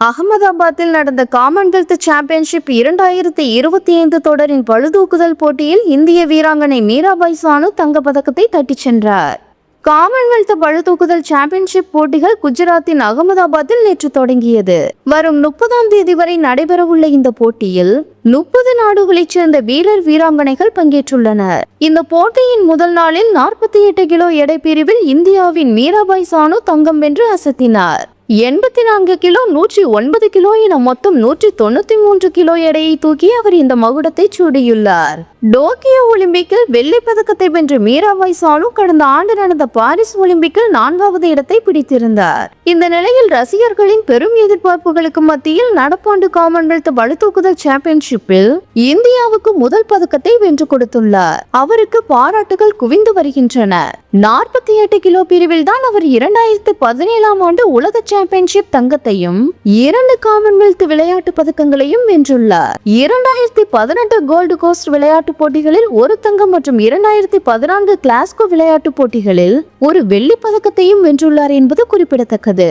அகமதாபாத்தில் நடந்த Commonwealth championship 2025 தொடரின் பளுதூக்குதல் போட்டியில் இந்திய வீராங்கனை மீராபாய் சானு தங்கப்பதக்கத்தை தட்டிச் சென்றார். காமன்வெல்த் பளுதூக்குதல் சாம்பியன்ஷிப் போட்டிகள் குஜராத்தின் அகமதாபாத்தில் நேற்று தொடங்கியது. வரும் 30ஆம் தேதி வரை நடைபெறவுள்ள இந்த போட்டியில் 30 நாடுகளைச் சேர்ந்த வீரர் வீராங்கனைகள் பங்கேற்றுள்ளனர். இந்த போட்டியின் முதல் நாளில் 48 கிலோ எடை பிரிவில் இந்தியாவின் மீராபாய் சானு தங்கம் வென்று அசத்தினார். 84 கிலோ, 109 கிலோ என மொத்தம் 193 கிலோ எடையை தூக்கி அவர் இந்த மகுடத்தை சூடியுள்ளார். டோக்கியோ ஒலிம்பிக்கில் வெள்ளி பதக்கத்தை வென்ற மீராபாய் சானு கடந்த ஆண்டு நடந்த பாரிஸ் ஒலிம்பிக்கில் 4வது இடத்தை பிடித்திருந்தார். இந்த நிலையில் ரசிகர்களின் பெரும் எதிர்பார்ப்புகளுக்கு மத்தியில் நடப்பாண்டு காமன்வெல்த் பளுதூக்குதல் சாம்பியன்ஷிப்பில் இந்தியாவுக்கு முதல் பதக்கத்தை வென்று கொடுத்துள்ளார். அவருக்கு பாராட்டுகள் குவிந்து வருகின்றன. 48 கிலோ பிரிவில் தான் அவர் 2017ஆம் ஆண்டு உலக சாம்பியன்ஷிப் தங்கத்தையும் 2 காமன்வெல்த் விளையாட்டு பதக்கங்களையும் வென்றுள்ளார். 2018 கோல்டு கோஸ்ட் விளையாட்டு போட்டிகளில் 1 தங்கம் மற்றும் 2014 கிளாஸ்கோ விளையாட்டு போட்டிகளில் 1 வெள்ளி பதக்கத்தையும் வென்றுள்ளார் என்பது குறிப்பிடத்தக்கது.